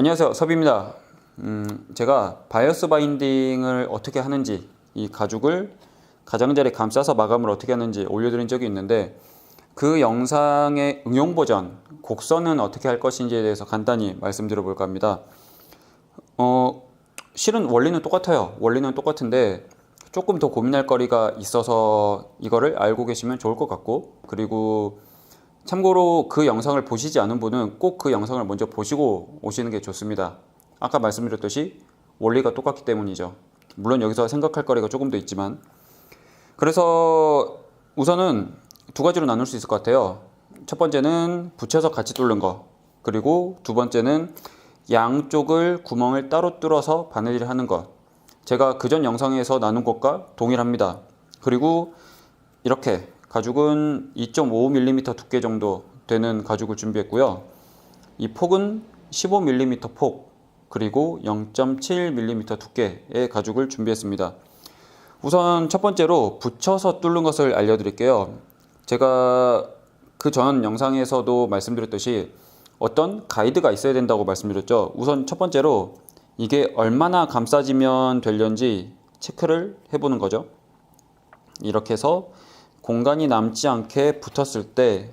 안녕하세요, 섭입니다. 제가 바이어스 바인딩을 어떻게 하는지, 이 가죽을 가장자리에 감싸서 마감을 어떻게 하는지 올려드린 적이 있는데, 그 영상의 응용 버전, 곡선은 어떻게 할 것인지에 대해서 간단히 말씀드려 볼까 합니다. 실은 원리는 똑같아요. 원리는 똑같은데 조금 더 고민할 거리가 있어서 이거를 알고 계시면 좋을 것 같고, 그리고 참고로 그 영상을 보시지 않은 분은 꼭 그 영상을 먼저 보시고 오시는 게 좋습니다. 아까 말씀드렸듯이 원리가 똑같기 때문이죠. 물론 여기서 생각할 거리가 조금 더 있지만, 그래서 우선은 두 가지로 나눌 수 있을 것 같아요. 첫 번째는 붙여서 같이 뚫는 거, 그리고 두 번째는 양쪽을 구멍을 따로 뚫어서 바느질을 하는 것. 제가 그전 영상에서 나눈 것과 동일합니다. 그리고 이렇게 가죽은 2.5mm 두께 정도 되는 가죽을 준비했고요. 이 폭은 15mm 폭, 그리고 0.7mm 두께의 가죽을 준비했습니다. 우선 첫 번째로 붙여서 뚫는 것을 알려드릴게요. 제가 그 전 영상에서도 말씀드렸듯이 어떤 가이드가 있어야 된다고 말씀드렸죠. 우선 첫 번째로 이게 얼마나 감싸지면 되려는지 체크를 해보는 거죠. 이렇게 해서 공간이 남지 않게 붙었을 때,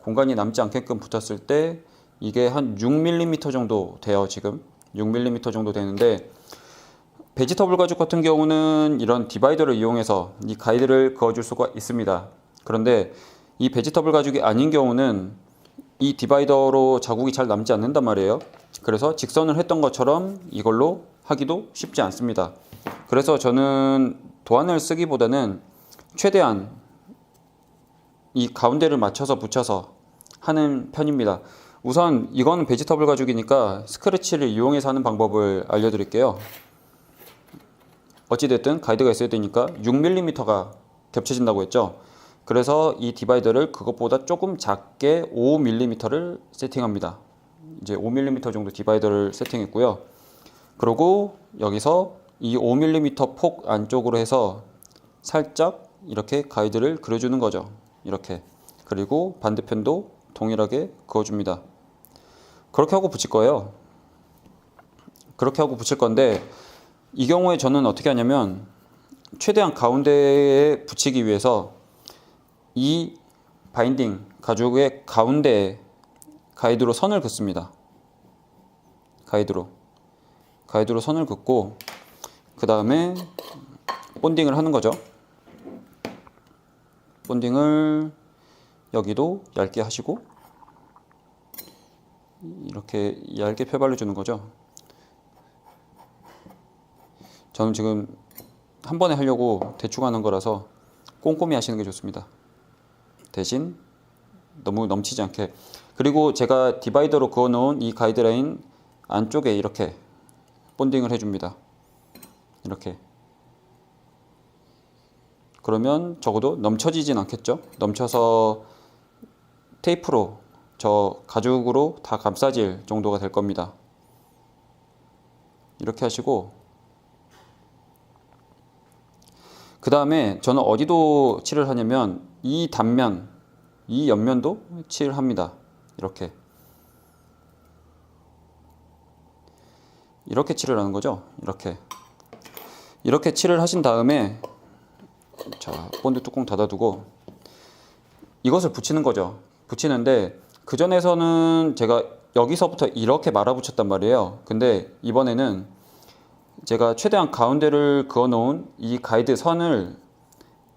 공간이 남지 않게끔 붙었을 때 이게 한 6mm 정도 돼요. 지금 6mm 정도 되는데, 베지터블 가죽 같은 경우는 이런 디바이더를 이용해서 이 가이드를 그어줄 수가 있습니다. 그런데 이 베지터블 가죽이 아닌 경우는 이 디바이더로 자국이 잘 남지 않는단 말이에요. 그래서 직선을 했던 것처럼 이걸로 하기도 쉽지 않습니다. 그래서 저는 도안을 쓰기보다는 최대한 이 가운데를 맞춰서 붙여서 하는 편입니다. 우선 이건 베지터블 가죽이니까 스크래치를 이용해서 하는 방법을 알려드릴게요. 어찌됐든 가이드가 있어야 되니까 6mm가 겹쳐진다고 했죠. 그래서 이 디바이더를 그것보다 조금 작게 5mm를 세팅합니다. 이제 5mm 정도 디바이더를 세팅했고요. 그리고 여기서 이 5mm 폭 안쪽으로 해서 살짝 이렇게 가이드를 그려주는 거죠. 이렇게. 그리고 반대편도 동일하게 그어줍니다. 그렇게 하고 붙일 거예요. 그렇게 하고 붙일 건데, 이 경우에 저는 어떻게 하냐면 최대한 가운데에 붙이기 위해서 이 바인딩 가죽의 가운데에 가이드로 선을 긋습니다. 가이드로 선을 긋고, 그 다음에 본딩을 하는 거죠. 본딩을 여기도 얇게 하시고 이렇게 얇게 펴발려 주는 거죠. 저는 지금 한 번에 하려고 대충 하는 거라서 꼼꼼히 하시는 게 좋습니다. 대신 너무 넘치지 않게. 그리고 제가 디바이더로 그어 놓은 이 가이드라인 안쪽에 이렇게 본딩을 해줍니다. 이렇게. 그러면 적어도 넘쳐지진 않겠죠. 넘쳐서 테이프로 저 가죽으로 다 감싸질 정도가 될 겁니다. 이렇게 하시고, 그 다음에 저는 어디도 칠을 하냐면 이 단면, 이 옆면도 칠을 합니다. 이렇게 칠을 하는 거죠. 이렇게 칠을 하신 다음에, 자, 본드 뚜껑 닫아두고 이것을 붙이는 거죠. 붙이는데 그전에서는 제가 여기서부터 이렇게 말아붙였단 말이에요. 근데 이번에는 제가 최대한 가운데를 그어 놓은 이 가이드 선을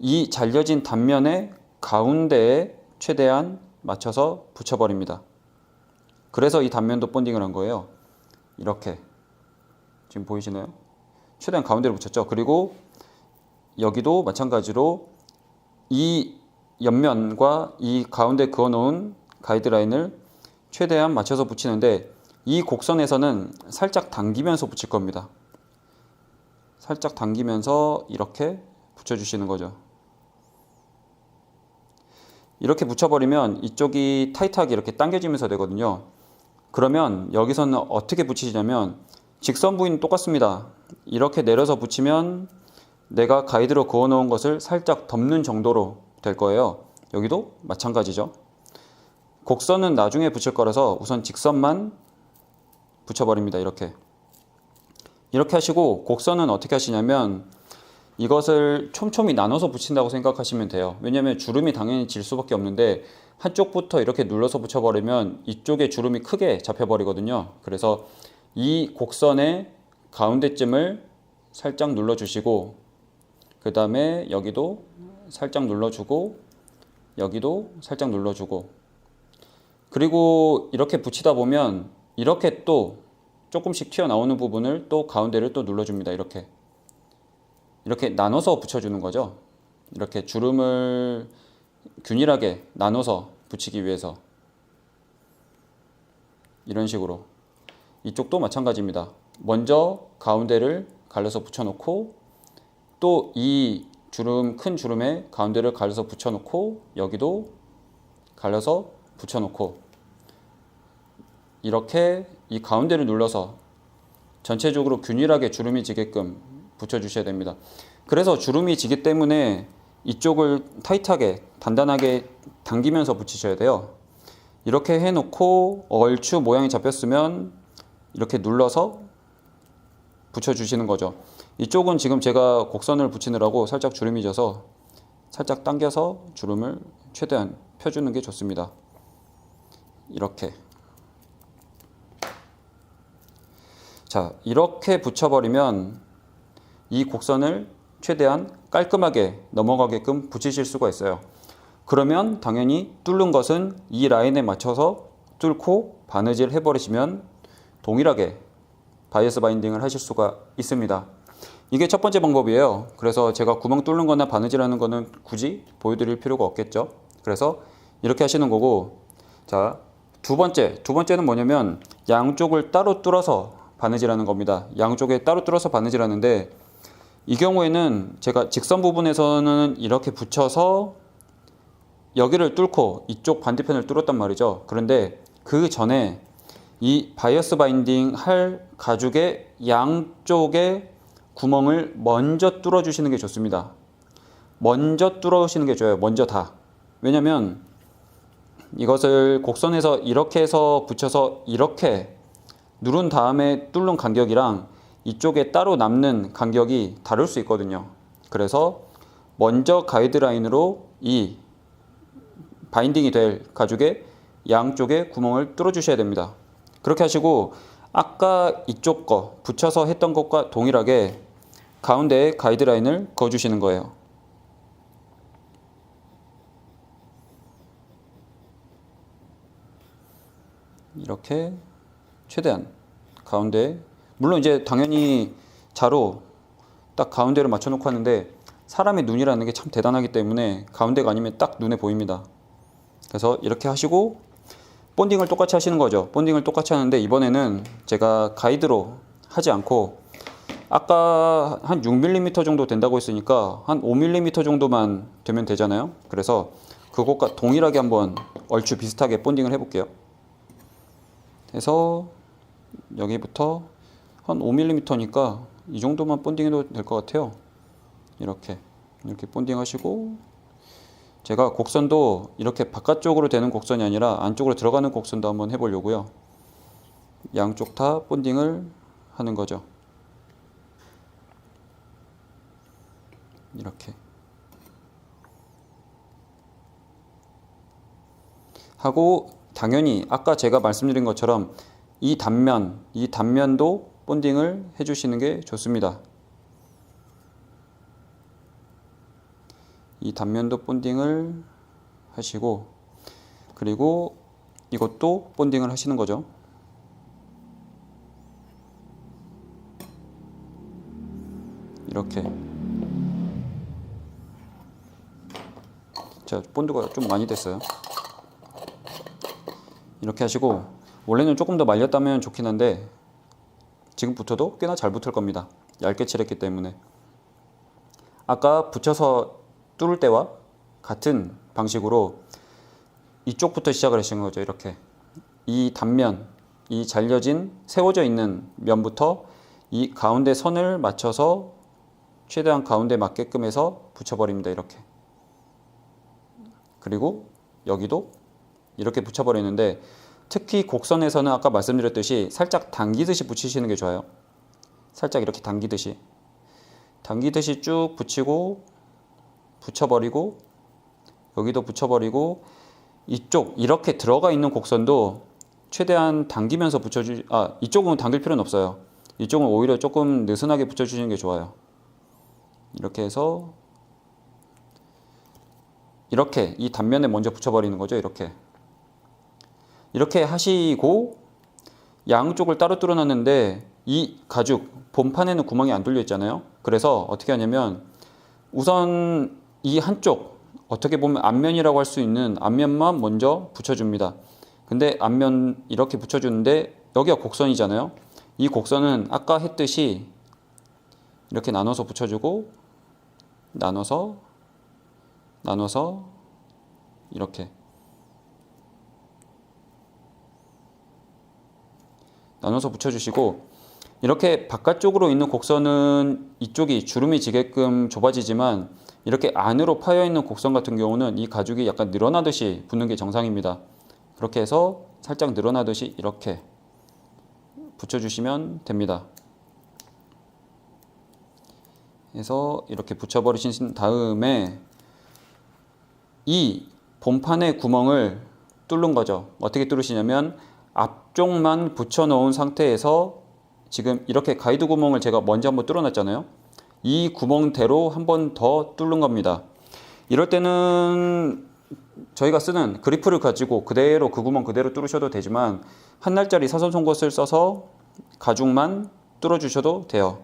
이 잘려진 단면의 가운데에 최대한 맞춰서 붙여버립니다. 그래서 이 단면도 본딩을 한 거예요. 이렇게. 지금 보이시나요? 최대한 가운데로 붙였죠. 그리고 여기도 마찬가지로 이 옆면과 이 가운데 그어놓은 가이드라인을 최대한 맞춰서 붙이는데, 이 곡선에서는 살짝 당기면서 붙일 겁니다. 살짝 당기면서 이렇게 붙여주시는 거죠. 이렇게 붙여버리면 이쪽이 타이트하게 이렇게 당겨지면서 되거든요. 그러면 여기서는 어떻게 붙이시냐면 직선 부위는 똑같습니다. 이렇게 내려서 붙이면 내가 가이드로 그어놓은 것을 살짝 덮는 정도로 될 거예요. 여기도 마찬가지죠. 곡선은 나중에 붙일 거라서 우선 직선만 붙여버립니다. 이렇게 하시고 곡선은 어떻게 하시냐면 이것을 촘촘히 나눠서 붙인다고 생각하시면 돼요. 왜냐하면 주름이 당연히 질 수밖에 없는데 한쪽부터 이렇게 눌러서 붙여버리면 이쪽에 주름이 크게 잡혀버리거든요. 그래서 이 곡선의 가운데쯤을 살짝 눌러주시고 그 다음에 여기도 살짝 눌러주고 여기도 살짝 눌러주고 그리고 이렇게 붙이다 보면 이렇게 또 조금씩 튀어나오는 부분을 또 가운데를 또 눌러줍니다. 이렇게 나눠서 붙여주는 거죠. 이렇게 주름을 균일하게 나눠서 붙이기 위해서 이런 식으로 이쪽도 마찬가지입니다. 먼저 가운데를 갈려서 붙여놓고 또 이 주름 큰 주름에 가운데를 갈려서 붙여놓고 여기도 갈려서 붙여놓고 이렇게 이 가운데를 눌러서 전체적으로 균일하게 주름이 지게끔 붙여주셔야 됩니다. 그래서 주름이 지기 때문에 이쪽을 타이트하게 단단하게 당기면서 붙이셔야 돼요. 이렇게 해놓고 얼추 모양이 잡혔으면 이렇게 눌러서 붙여주시는 거죠. 이쪽은 지금 제가 곡선을 붙이느라고 살짝 주름이 져서 살짝 당겨서 주름을 최대한 펴주는 게 좋습니다. 이렇게 자, 이렇게 붙여버리면 이 곡선을 최대한 깔끔하게 넘어가게끔 붙이실 수가 있어요. 그러면 당연히 뚫는 것은 이 라인에 맞춰서 뚫고 바느질 해버리시면 동일하게 바이어스 바인딩을 하실 수가 있습니다. 이게 첫 번째 방법이에요. 그래서 제가 구멍 뚫는 거나 바느질 하는 거는 굳이 보여드릴 필요가 없겠죠. 그래서 이렇게 하시는 거고, 자, 두 번째는 뭐냐면 양쪽을 따로 뚫어서 바느질 하는 겁니다. 양쪽에 따로 뚫어서 바느질 하는데 이 경우에는 제가 직선 부분에서는 이렇게 붙여서 여기를 뚫고 이쪽 반대편을 뚫었단 말이죠. 그런데 그 전에 이 바이어스 바인딩 할 가죽의 양쪽에 구멍을 먼저 뚫어 주시는 게 좋습니다. 먼저 뚫어 주시는 게 좋아요. 먼저 다. 왜냐면 이것을 곡선에서 이렇게 해서 붙여서 이렇게 누른 다음에 뚫는 간격이랑 이쪽에 따로 남는 간격이 다를 수 있거든요. 그래서 먼저 가이드라인으로 이 바인딩이 될 가죽의 양쪽에 구멍을 뚫어 주셔야 됩니다. 그렇게 하시고 아까 이쪽 거 붙여서 했던 것과 동일하게 가운데에 가이드라인을 그어 주시는 거예요. 이렇게 최대한 가운데, 물론 이제 당연히 자로 딱 가운데를 맞춰 놓고 하는데 사람의 눈이라는 게 참 대단하기 때문에 가운데가 아니면 딱 눈에 보입니다. 그래서 이렇게 하시고 본딩을 똑같이 하시는 거죠. 본딩을 똑같이 하는데 이번에는 제가 가이드로 하지 않고 아까 한 6mm 정도 된다고 했으니까 한 5mm 정도만 되면 되잖아요. 그래서 그것과 동일하게 한번 얼추 비슷하게 본딩을 해볼게요. 해서 여기부터 한 5mm니까 이 정도만 본딩해도 될 것 같아요. 이렇게 본딩 하시고, 제가 곡선도 이렇게 바깥쪽으로 되는 곡선이 아니라 안쪽으로 들어가는 곡선도 한번 해보려고요. 양쪽 다 본딩을 하는 거죠. 이렇게 하고, 당연히 아까 제가 말씀드린 것처럼 이 단면도 본딩을 해주시는 게 좋습니다. 이 단면도 본딩을 하시고, 그리고 이것도 본딩을 하시는 거죠. 이렇게. 자, 본드가 좀 많이 됐어요. 이렇게 하시고, 원래는 조금 더 말렸다면 좋긴 한데 지금 붙어도 꽤나 잘 붙을 겁니다. 얇게 칠했기 때문에. 아까 붙여서 뚫을 때와 같은 방식으로 이쪽부터 시작을 하시는 거죠. 이렇게 이 단면, 이 잘려진 세워져 있는 면부터 이 가운데 선을 맞춰서 최대한 가운데 맞게끔 해서 붙여버립니다. 이렇게. 그리고 여기도 이렇게 붙여버리는데 특히 곡선에서는 아까 말씀드렸듯이 살짝 당기듯이 붙이시는 게 좋아요. 살짝 이렇게 당기듯이 쭉 붙이고 붙여버리고 여기도 붙여버리고 이쪽 이렇게 들어가 있는 곡선도 최대한 당기면서 이쪽은 당길 필요는 없어요. 이쪽은 오히려 조금 느슨하게 붙여주시는 게 좋아요. 이렇게 해서 이렇게 이 단면에 먼저 붙여버리는 거죠. 이렇게 하시고 양쪽을 따로 뚫어놨는데 이 가죽 본판에는 구멍이 안 뚫려 있잖아요. 그래서 어떻게 하냐면 우선 이 한쪽 어떻게 보면 앞면이라고 할 수 있는 앞면만 먼저 붙여줍니다. 근데 앞면 이렇게 붙여주는데 여기가 곡선이잖아요. 이 곡선은 아까 했듯이 이렇게 나눠서 붙여주고 나눠서 이렇게 나눠서 붙여주시고 이렇게 바깥쪽으로 있는 곡선은 이쪽이 주름이 지게끔 좁아지지만 이렇게 안으로 파여 있는 곡선 같은 경우는 이 가죽이 약간 늘어나듯이 붙는 게 정상입니다. 그렇게 해서 살짝 늘어나듯이 이렇게 붙여주시면 됩니다. 해서 이렇게 붙여버리신 다음에 이 본판의 구멍을 뚫는 거죠. 어떻게 뚫으시냐면 앞쪽만 붙여놓은 상태에서 지금 이렇게 가이드 구멍을 제가 먼저 한번 뚫어놨잖아요. 이 구멍대로 한 번 더 뚫는 겁니다. 이럴 때는 저희가 쓰는 그리프를 가지고 그대로 그 구멍 그대로 뚫으셔도 되지만 한 날짜리 사선 송곳을 써서 가죽만 뚫어주셔도 돼요.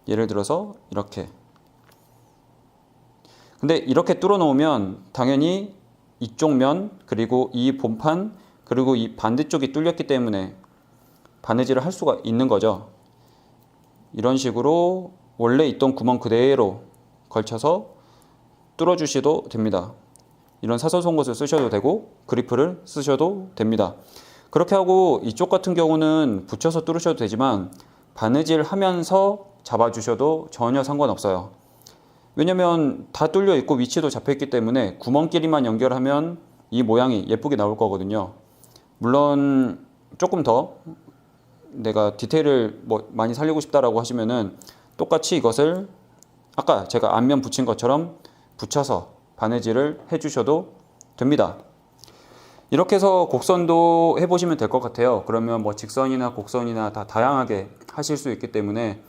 예를 들어서 이렇게. 근데 이렇게 뚫어 놓으면 당연히 이쪽 면 그리고 이 본판 그리고 이 반대쪽이 뚫렸기 때문에 바느질을 할 수가 있는 거죠. 이런 식으로 원래 있던 구멍 그대로 걸쳐서 뚫어 주셔도 됩니다. 이런 사선 송곳을 쓰셔도 되고 그리프를 쓰셔도 됩니다. 그렇게 하고 이쪽 같은 경우는 붙여서 뚫으셔도 되지만 바느질 하면서 잡아주셔도 전혀 상관없어요. 왜냐면 다 뚫려 있고 위치도 잡혀 있기 때문에 구멍끼리만 연결하면 이 모양이 예쁘게 나올 거거든요. 물론 조금 더 내가 디테일을 많이 살리고 싶다라고 하시면은 똑같이 이것을 아까 제가 앞면 붙인 것처럼 붙여서 바느질을 해주셔도 됩니다. 이렇게 해서 곡선도 해보시면 될 것 같아요. 그러면 직선이나 곡선이나 다 다양하게 하실 수 있기 때문에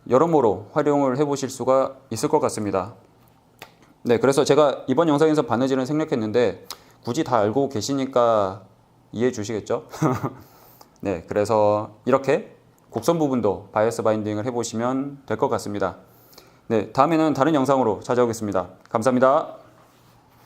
여러모로 활용을 해보실 수가 있을 것 같습니다. 네, 그래서 제가 이번 영상에서 바느질은 생략했는데 굳이 다 알고 계시니까 이해해 주시겠죠? 네, 그래서 이렇게 곡선 부분도 바이어스 바인딩을 해보시면 될 것 같습니다. 네, 다음에는 다른 영상으로 찾아오겠습니다. 감사합니다.